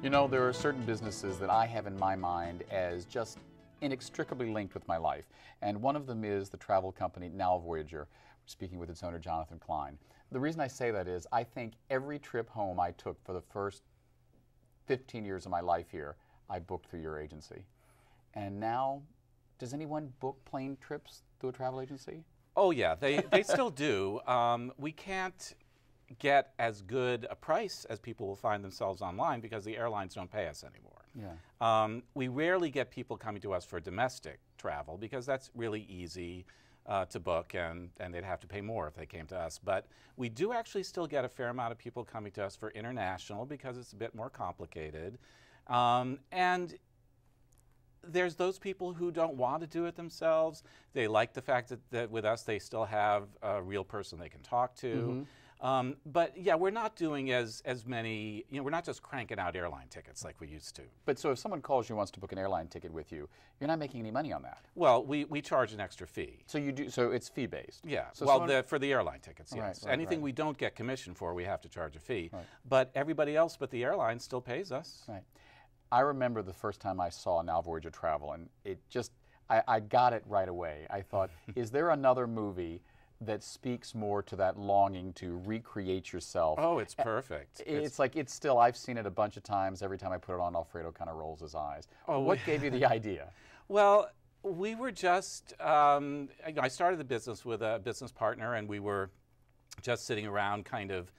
You know, there are certain businesses that I have in my mind as just inextricably linked with my life. And one of them is the travel company Now Voyager, speaking with its owner, Jonathan Klein. The reason I say that is I think every trip home I took for the first 15 years of my life here, I booked through your agency. And now, does anyone book plane trips through a travel agency? Oh yeah, they still do. We can't get as good a price as people will find themselves online because the airlines don't pay us anymore. Yeah. We rarely get people coming to us for domestic travel because that's really easy to book, and they'd have to pay more if they came to us. But we do actually still get a fair amount of people coming to us for international because it's a bit more complicated. And there's those people who don't want to do it themselves. They like the fact that with us they still have a real person they can talk to. Mm-hmm. But yeah, we're not doing as many, you know, we're not just cranking out airline tickets like we used to. But so if someone calls you and wants to book an airline ticket with you, you're not making any money on that. Well, we charge an extra fee. So you do, so it's fee-based? Yeah, so well, for the airline tickets, yes. Right, Anything we don't get commission for, we have to charge a fee. Right. But everybody else but the airline still pays us. Right. I remember the first time I saw Now Voyager Travel, and it just, I got it right away. I thought, is there another movie that speaks more to that longing to recreate yourself? Oh, it's perfect. It's like, it's still, I've seen it a bunch of times. Every time I put it on, Alfredo kind of rolls his eyes. Oh, what gave you the idea? Well, we were just, I started the business with a business partner, and we were just sitting around kind of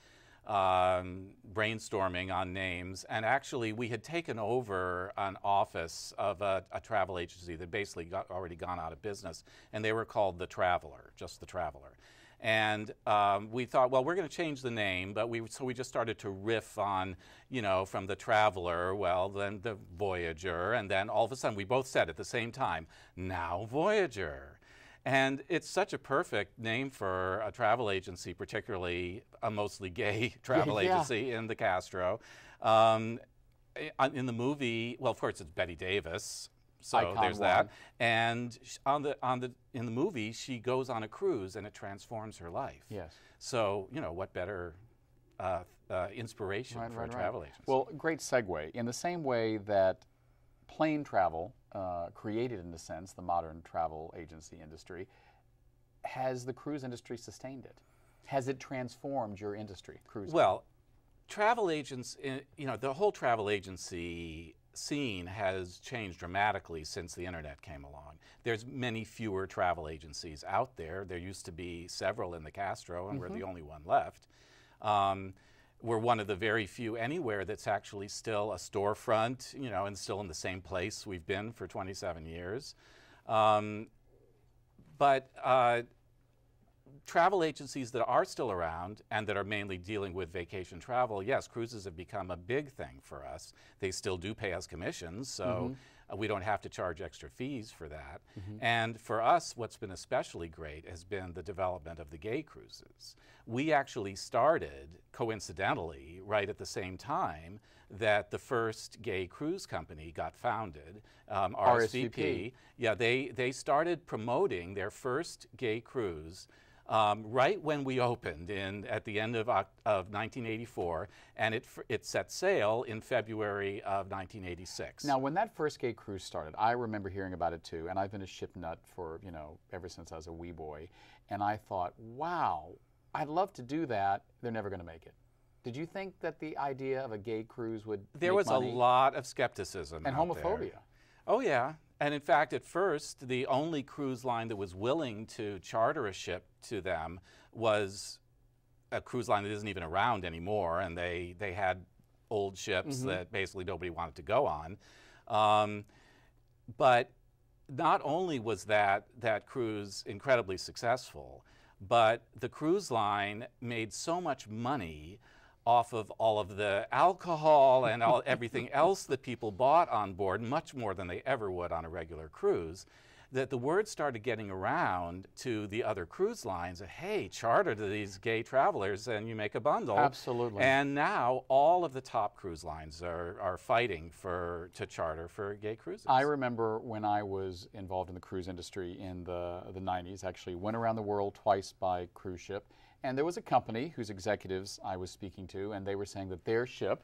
brainstorming on names, and actually we had taken over an office of a travel agency that basically already gone out of business, and they were called The Traveler, just The Traveler. And we thought, well, we're going to change the name, but so we just started to riff on, you know, from The Traveler, well, then The Voyager, and then all of a sudden we both said at the same time, Now Voyager. And it's such a perfect name for a travel agency, particularly a mostly gay travel agency in the Castro. In the movie, well, of course, it's Betty Davis, so Icon there's one. that. And in the movie, she goes on a cruise, and it transforms her life. Yes. So, you know, what better inspiration for a travel agency? Well, great segue. In the same way that plane travel created, in a sense, the modern travel agency industry, has the cruise industry sustained it? Has it transformed your industry, cruising? Well, travel agents, you know, the whole travel agency scene has changed dramatically since the internet came along. There's many fewer travel agencies out there. There used to be several in the Castro, and we're the only one left. We're one of the very few anywhere that's actually still a storefront, you know, and still in the same place we've been for 27 years. But travel agencies that are still around and that are mainly dealing with vacation travel, yes, cruises have become a big thing for us. They still do pay us commissions, so we don't have to charge extra fees for that. And for us, what's been especially great has been the development of the gay cruises. We actually started, coincidentally, right at the same time that the first gay cruise company got founded, RSVP. Yeah, they started promoting their first gay cruise right when we opened at the end of 1984, and it set sail in February of 1986. Now, when that first gay cruise started, I remember hearing about it too, and I've been a ship nut for, you know, ever since I was a wee boy, and I thought, wow, I'd love to do that. They're never going to make it. Did you think that the idea of a gay cruise would There was money? A lot of skepticism And out homophobia. there. Oh, yeah. And in fact, at first, the only cruise line that was willing to charter a ship to them was a cruise line that isn't even around anymore, and they had old ships that basically nobody wanted to go on. But not only was that cruise incredibly successful, but the cruise line made so much money off of all of the alcohol and everything else that people bought on board, much more than they ever would on a regular cruise, that the word started getting around to the other cruise lines that, hey, charter to these gay travelers and you make a bundle. Absolutely. And now all of the top cruise lines are fighting to charter for gay cruises. I remember when I was involved in the cruise industry in the 90s, actually went around the world twice by cruise ship, and there was a company whose executives I was speaking to, and they were saying that their ship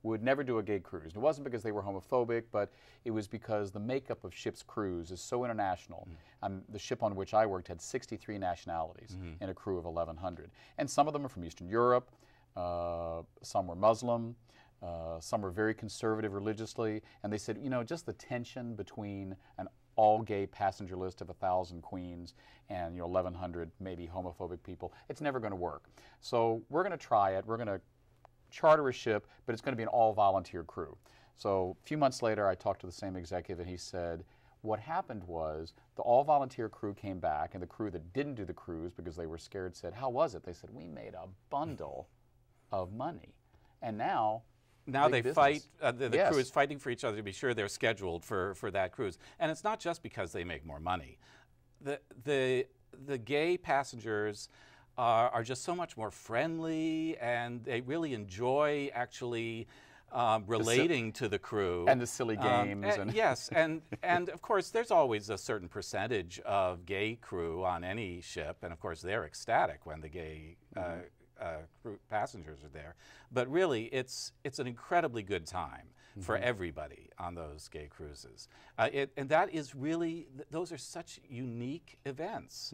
would never do a gay cruise. And it wasn't because they were homophobic, but it was because the makeup of ship's crews is so international. The ship on which I worked had 63 nationalities in a crew of 1,100. And some of them are from Eastern Europe, some were Muslim, some were very conservative religiously, and they said, you know, just the tension between an all-gay passenger list of 1,000 queens and 1,100 maybe homophobic people, it's never going to work. So we're going to try it. We're going to charter a ship, but it's going to be an all-volunteer crew. So a few months later, I talked to the same executive, and he said, what happened was the all-volunteer crew came back, and the crew that didn't do the cruise because they were scared said, how was it? They said, we made a bundle of money. And now they business. fight, the Yes. crew is fighting for each other to be sure they're scheduled for that cruise. And it's not just because they make more money. The gay passengers are just so much more friendly, and they really enjoy actually relating to the crew. And the silly games. Yes, and of course there's always a certain percentage of gay crew on any ship, and of course they're ecstatic when the gay crew passengers are there. But really, it's an incredibly good time for everybody on those gay cruises. And that is really, those are such unique events.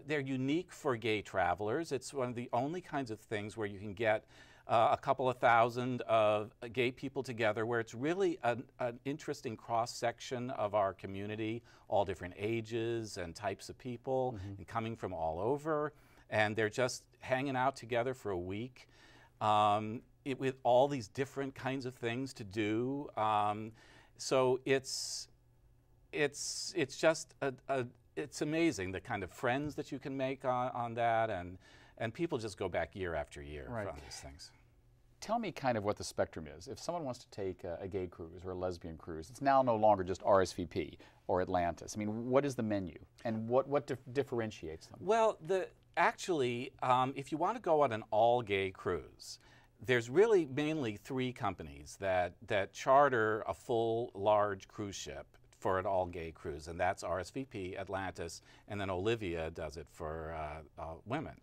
They're unique for gay travelers. It's one of the only kinds of things where you can get a couple of thousand of gay people together, where it's really an interesting cross-section of our community, all different ages and types of people, and coming from all over. And they're just hanging out together for a week with all these different kinds of things to do. So it's just it's amazing the kind of friends that you can make on that, and people just go back year after year on these things. Tell me kind of what the spectrum is. If someone wants to take a gay cruise or a lesbian cruise, it's now no longer just RSVP or Atlantis. I mean, what is the menu, and what differentiates them? Well, actually, if you want to go on an all-gay cruise, there's really mainly 3 companies that charter a full, large cruise ship for an all-gay cruise, and that's RSVP, Atlantis, and then Olivia does it for women.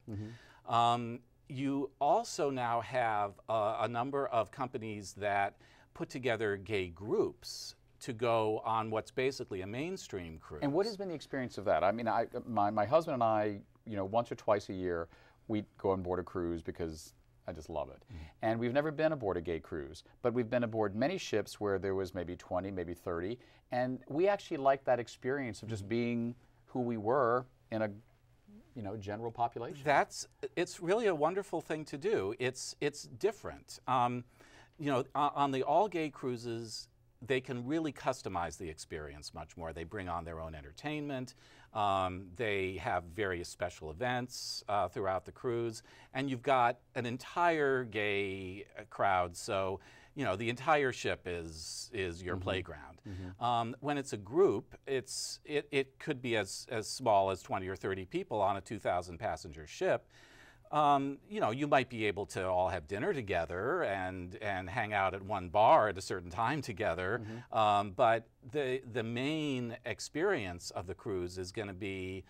You also now have a number of companies that put together gay groups to go on what's basically a mainstream cruise. And what has been the experience of that? I mean, my husband and I, once or twice a year, we go on board a cruise because I just love it. And we've never been aboard a gay cruise, but we've been aboard many ships where there was maybe 20, maybe 30, and we actually liked that experience of just being who we were in a general population. It's really a wonderful thing to do. It's different. On the all-gay cruises, they can really customize the experience much more. They bring on their own entertainment. They have various special events throughout the cruise, and you've got an entire gay crowd. So, the entire ship is your playground. When it's a group, it could be as small as 20 or 30 people on a 2,000 passenger ship. You might be able to all have dinner together and hang out at one bar at a certain time together, but the main experience of the cruise is going to be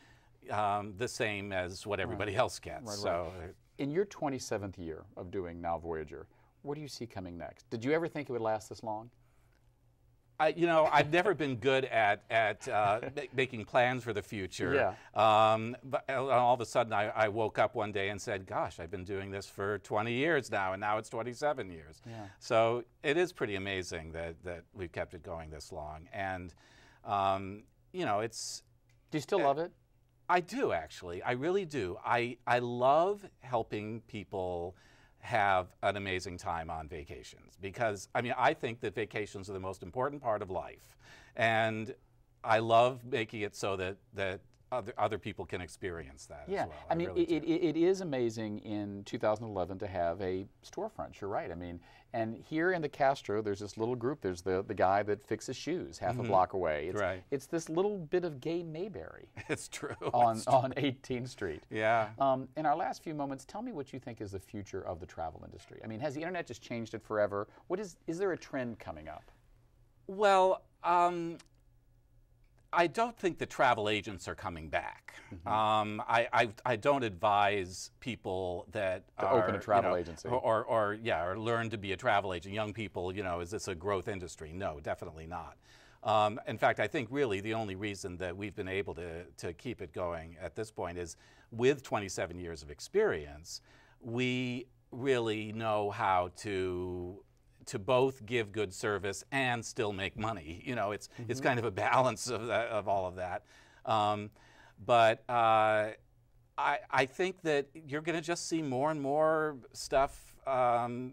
the same as what everybody else gets. In your 27th year of doing Now Voyager, what do you see coming next? Did you ever think it would last this long? I've never been good at making plans for the future. But all of a sudden, I woke up one day and said, gosh, I've been doing this for 20 years now, and now it's 27 years. So it is pretty amazing that we've kept it going this long. And, it's... Do you still love it? I do, actually. I really do. I love helping people have an amazing time on vacations, because I think that vacations are the most important part of life, and I love making it so that other people can experience that as well. It is amazing in 2011 to have a storefront. You're right. And here in the Castro, there's this little group. There's the guy that fixes shoes half a block away. It's this little bit of gay Mayberry. It's true. On 18th Street. Yeah. In our last few moments, tell me what you think is the future of the travel industry. Has the internet just changed it forever? Is there a trend coming up? Well, I don't think the travel agents are coming back. I don't advise people that to open a travel agency or learn to be a travel agent. Young people, is this a growth industry? No, definitely not. In fact, I think really the only reason that we've been able to keep it going at this point is with 27 years of experience, we really know how to both give good service and still make money. It's kind of a balance of all of that. But I think that you're going to just see more and more stuff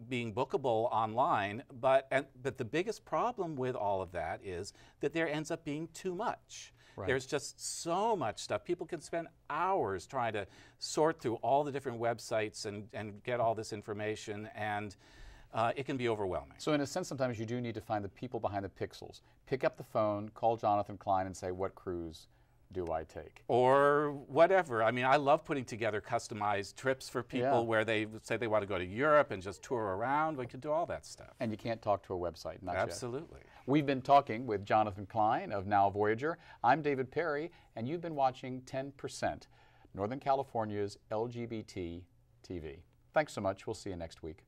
being bookable online. But the biggest problem with all of that is that there ends up being too much. Right. There's just so much stuff. People can spend hours trying to sort through all the different websites and get all this information, and it can be overwhelming. So in a sense, sometimes you do need to find the people behind the pixels. Pick up the phone, call Jonathan Klein and say, what cruise do I take? Or whatever. I mean, I love putting together customized trips for people where they say they want to go to Europe and just tour around. We can do all that stuff. And you can't talk to a website, not Absolutely. Yet. We've been talking with Jonathan Klein of Now Voyager. I'm David Perry, and you've been watching 10%, Northern California's LGBT TV. Thanks so much. We'll see you next week.